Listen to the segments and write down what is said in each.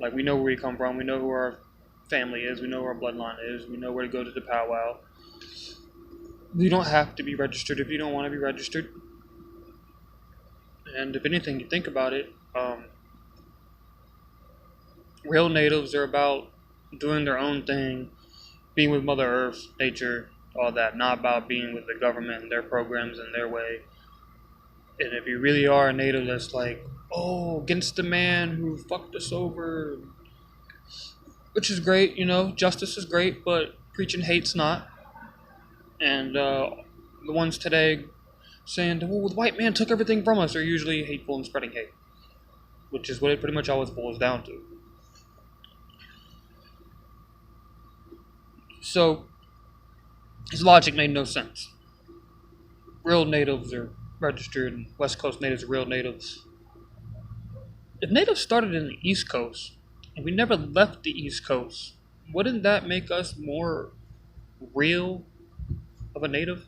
Like, we know where we come from. We know who our family is. We know where our bloodline is. We know where to go to the powwow. You don't have to be registered if you don't want to be registered. And if anything, you think about it, real natives are about doing their own thing, being with Mother Earth, nature, all that, not about being with the government and their programs and their way. And if you really are a native that's like, oh, against the man who fucked us over, which is great, justice is great, but preaching hate's not. And the ones today saying, well, the white man took everything from us are usually hateful and spreading hate, which is what it pretty much always boils down to. So, his logic made no sense. Real natives are registered, and West Coast natives are real natives. If natives started in the East Coast, and we never left the East Coast, wouldn't that make us more real of a native?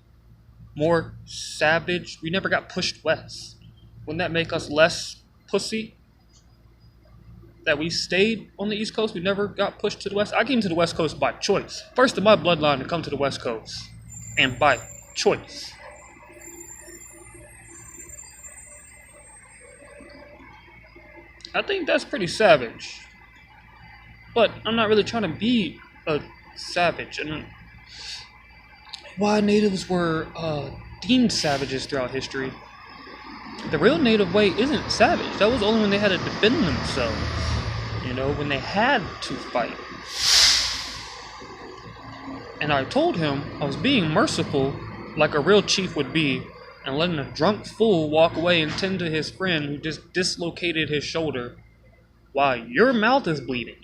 More savage? We never got pushed west. Wouldn't that make us less pussy? That we stayed on the East Coast, we never got pushed to the West. I came to the West Coast by choice. First in my bloodline to come to the West Coast. And by choice. I think that's pretty savage. But I'm not really trying to be a savage. And why natives were deemed savages throughout history. The real native way isn't savage. That was only when they had to defend themselves. When they had to fight. And I told him I was being merciful like a real chief would be, and letting a drunk fool walk away and tend to his friend who just dislocated his shoulder while your mouth is bleeding.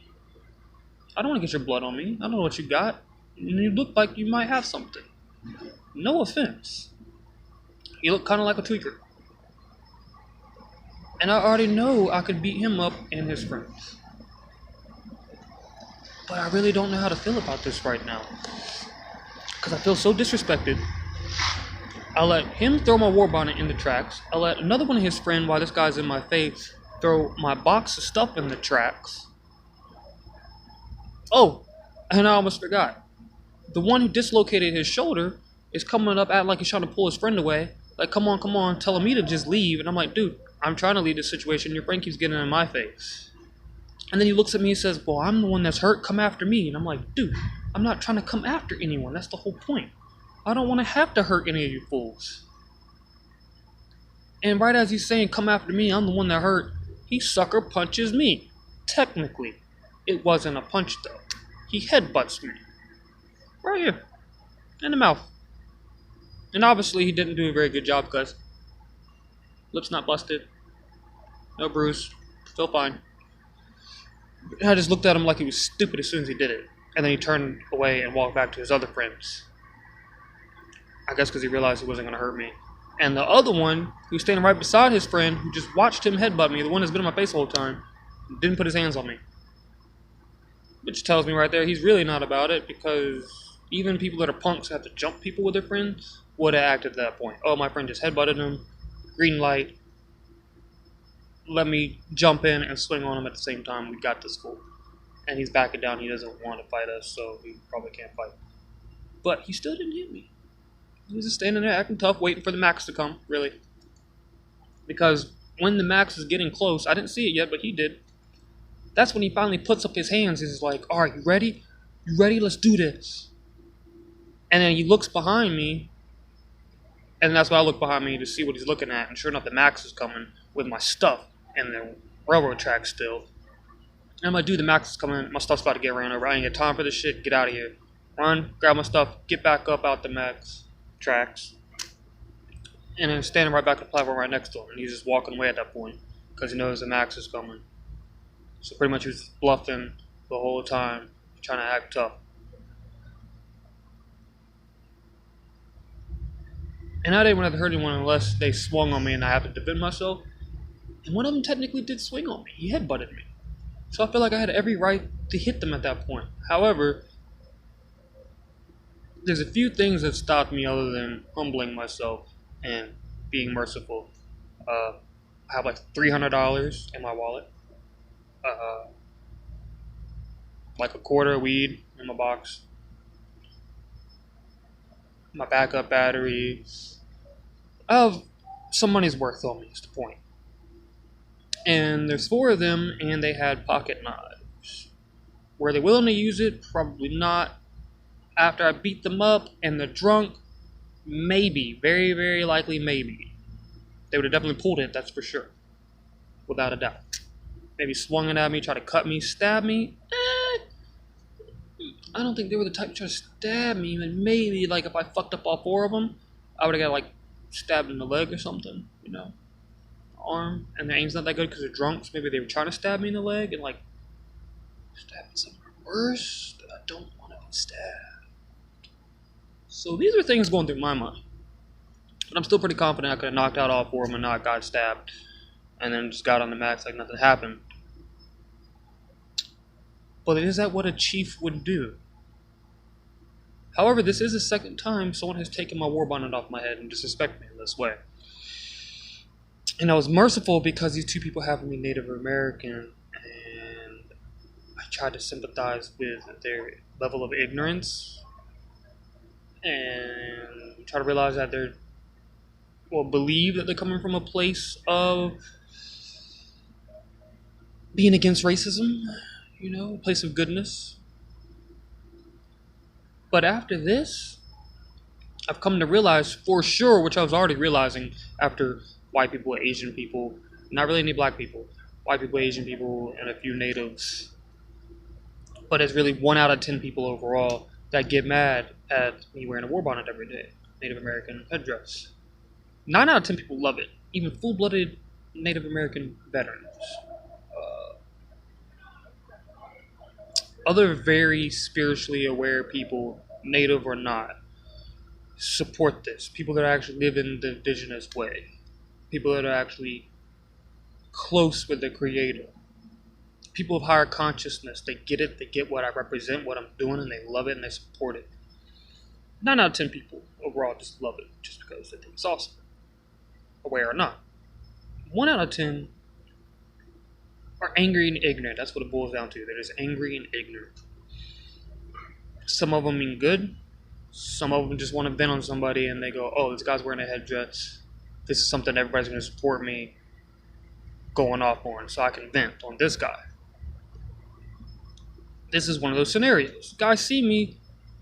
I don't want to get your blood on me. I don't know what you got. You look like you might have something. No offense. You look kind of like a tweaker. And I already know I could beat him up and his friends. But I really don't know how to feel about this right now. Because I feel so disrespected. I let him throw my war bonnet in the tracks. I let another one of his friends, while this guy's in my face, throw my box of stuff in the tracks. Oh, and I almost forgot. The one who dislocated his shoulder is coming up acting like he's trying to pull his friend away. Like, come on, telling me to just leave. And I'm like, dude, I'm trying to leave this situation. Your friend keeps getting in my face. And then he looks at me and says, well, I'm the one that's hurt. Come after me. And I'm like, dude, I'm not trying to come after anyone. That's the whole point. I don't want to have to hurt any of you fools. And right as he's saying, come after me, I'm the one that hurt, he sucker punches me. Technically, it wasn't a punch though. He headbutts me. Right here. In the mouth. And obviously he didn't do a very good job because lips not busted. No bruise. Still fine. And I just looked at him like he was stupid as soon as he did it. And then he turned away and walked back to his other friends. I guess because he realized he wasn't going to hurt me. And the other one, who was standing right beside his friend, who just watched him headbutt me, the one that's been in my face the whole time, didn't put his hands on me. Which tells me right there he's really not about it, because even people that are punks who have to jump people with their friends would have acted at that point. Oh, my friend just headbutted him. Green light. Let me jump in and swing on him at the same time. We got this fool. And he's backing down. He doesn't want to fight us, so he probably can't fight. But he still didn't hit me. He was just standing there acting tough, waiting for the max to come, really. Because when the max was getting close, I didn't see it yet, but he did. That's when he finally puts up his hands. He's like, all right, you ready? You ready? Let's do this. And then he looks behind me. And that's why I look behind me to see what he's looking at. And sure enough, the max is coming with my stuff and the railroad track still. And I'm like, dude, the max is coming. My stuff's about to get ran over. I ain't got time for this shit. Get out of here. Run, grab my stuff, get back up out the max tracks. And then standing right back on the platform right next to him. And he's just walking away at that point because he knows the max is coming. So pretty much he was bluffing the whole time, trying to act tough. And I didn't want to hurt anyone unless they swung on me and I had to defend myself. And one of them technically did swing on me. He headbutted me. So I feel like I had every right to hit them at that point. However, there's a few things that stopped me other than humbling myself and being merciful. I have like $300 in my wallet. like a quarter of weed in my box, my backup battery. I have some money's worth on me, is the point. And there's four of them, and they had pocket knives. Were they willing to use it? Probably not. After I beat them up and they're drunk, maybe. Very, very likely, maybe. They would have definitely pulled it, that's for sure. Without a doubt. Maybe swung it at me, tried to cut me, stab me. I don't think they were the type to try to stab me, but maybe, like, if I fucked up all four of them, I would have got, like, stabbed in the leg or something, you know? Arm. And their aim's not that good because they're drunk, so maybe they were trying to stab me in the leg and, like, stab me somewhere worse that I don't want to be stabbed. So these are things going through my mind. But I'm still pretty confident I could have knocked out all four of them and not got stabbed. And then just got on the max like nothing happened. But is that what a chief would do? However, this is the second time someone has taken my war bonnet off my head and disrespected me in this way. And I was merciful because these two people happened to be Native American, and I tried to sympathize with their level of ignorance and try to realize that believe that they're coming from a place of being against racism, you know, a place of goodness. But after this, I've come to realize for sure, which I was already realizing after white people, Asian people, not really any black people, white people, Asian people, and a few natives. But it's really 1 out of 10 people overall that get mad at me wearing a war bonnet every day, Native American headdress. 9 out of 10 people love it, even full-blooded Native American veterans. Other very spiritually aware people, native or not, support this. People that actually live in the indigenous way. People that are actually close with the creator. People of higher consciousness. They get it. They get what I represent, what I'm doing, and they love it and they support it. 9 out of 10 people overall just love it just because they think it's awesome. Aware or not. 1 out of 10 are angry and ignorant. That's what it boils down to. They're just angry and ignorant. Some of them mean good. Some of them just want to vent on somebody and they go, oh, this guy's wearing a headdress. This is something everybody's going to support me going off on, so I can vent on this guy. This is one of those scenarios. Guys see me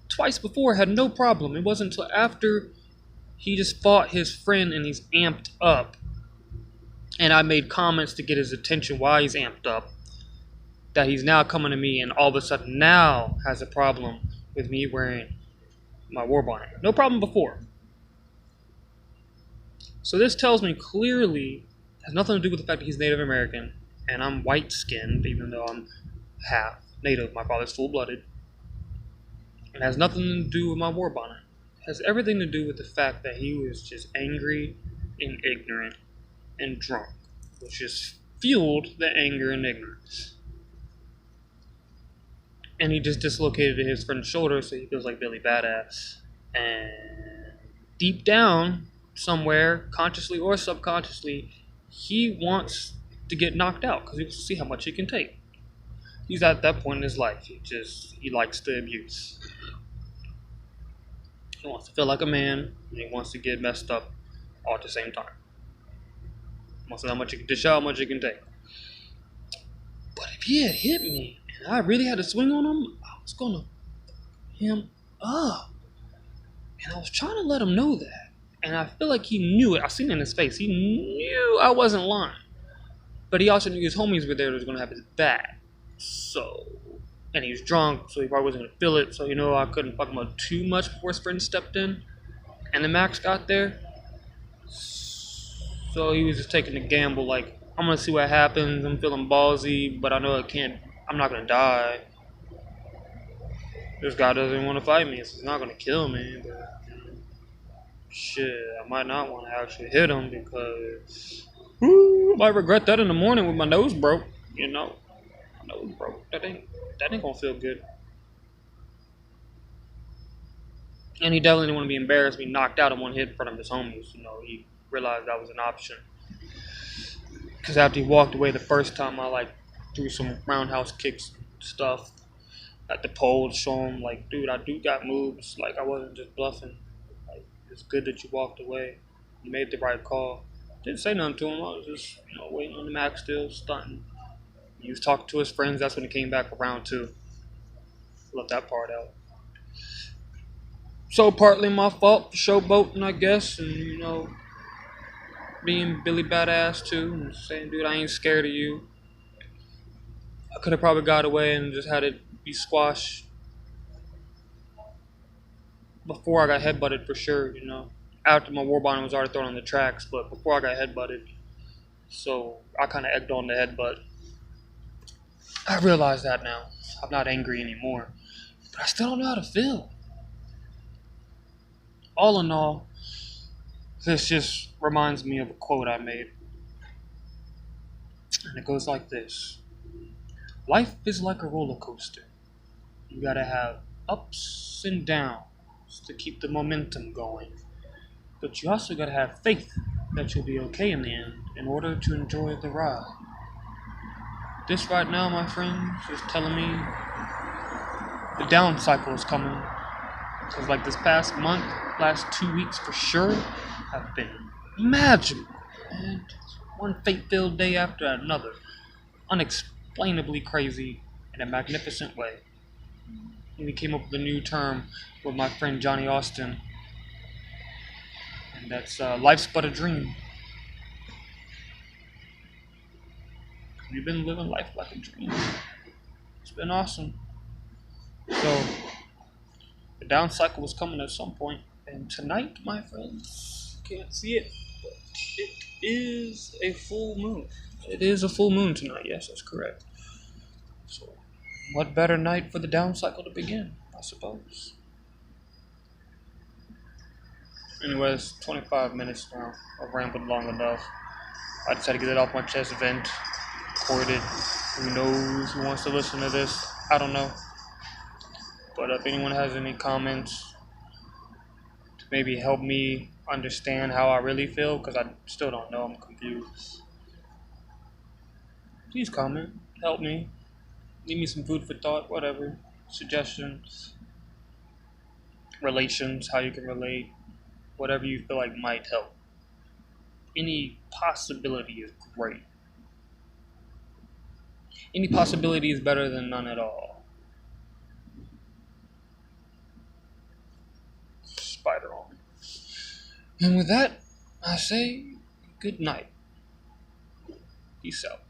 twice before, had no problem. It wasn't until after he just fought his friend and he's amped up, and I made comments to get his attention while he's amped up, that he's now coming to me and all of a sudden now has a problem with me wearing my war bonnet. No problem before. So this tells me clearly it has nothing to do with the fact that he's Native American and I'm white-skinned, even though I'm half Native. My father's full-blooded. It has nothing to do with my war bonnet. It has everything to do with the fact that he was just angry and ignorant and drunk, which just fueled the anger and ignorance. And he just dislocated his friend's shoulder, so he feels like Billy Badass. And deep down, somewhere, consciously or subconsciously, he wants to get knocked out because he wants to see how much he can take. He's at that point in his life. He likes the abuse. He wants to feel like a man, and he wants to get messed up all at the same time. He wants to know how much he can dish out, how much he can take. But if he had hit me, and I really had to swing on him, I was gonna fuck him up. And I was trying to let him know that. And I feel like he knew it. I seen it in his face. He knew I wasn't lying. But he also knew his homies were there that was gonna have his back. So, and he was drunk, so he probably wasn't gonna feel it. So, I couldn't fuck him up too much before his friend stepped in. And the Max got there. So he was just taking a gamble, like, I'm gonna see what happens. I'm feeling ballsy, but I know I'm not gonna die. This guy doesn't want to fight me, so he's not gonna kill me. But shit, I might not want to actually hit him because I might regret that in the morning with my nose broke. My nose broke. That ain't gonna feel good. And he definitely didn't want to be embarrassed, be knocked out in one hit in front of his homies. He realized that was an option. Because after he walked away the first time, I threw some roundhouse kicks stuff. at the pole to show him, like, dude, I do got moves. Like, I wasn't just bluffing. Like, it's good that you walked away. You made the right call. Didn't say nothing to him. I was just, waiting on the max still, stunting. He was talking to his friends. That's when he came back around, too. Left that part out. So, partly my fault for showboating, I guess, and, being Billy Badass, too, and saying, dude, I ain't scared of you. I could have probably got away and just had it be squashed before I got headbutted for sure. After my war bond was already thrown on the tracks, but before I got headbutted. So I kind of egged on the headbutt. I realize that now. I'm not angry anymore. But I still don't know how to feel. All in all, this just reminds me of a quote I made. And it goes like this. Life is like a roller coaster. You gotta have ups and downs to keep the momentum going. But you also gotta have faith that you'll be okay in the end in order to enjoy the ride. This right now, my friends, is telling me the down cycle is coming. Because like this past month, last 2 weeks for sure, have been magical. And one fate-filled day after another. Unexplainably crazy in a magnificent way. And we came up with a new term with my friend Johnny Austin. And that's life's but a dream. We've been living life like a dream. It's been awesome. So, the down cycle was coming at some point. And tonight, my friends, can't see it, but it is a full moon. It is a full moon tonight. Yes, that's correct. So, what better night for the down cycle to begin, I suppose. Anyways, 25 minutes now. I've rambled long enough. I just had to get it off my chest, vent, record it. Who knows who wants to listen to this? I don't know. But if anyone has any comments to maybe help me understand how I really feel, because I still don't know, I'm confused. Please comment, help me, leave me some food for thought, whatever. Suggestions, relations, how you can relate, whatever you feel like might help. Any possibility is great. Any possibility is better than none at all. Spider on. And with that, I say good night. Peace out.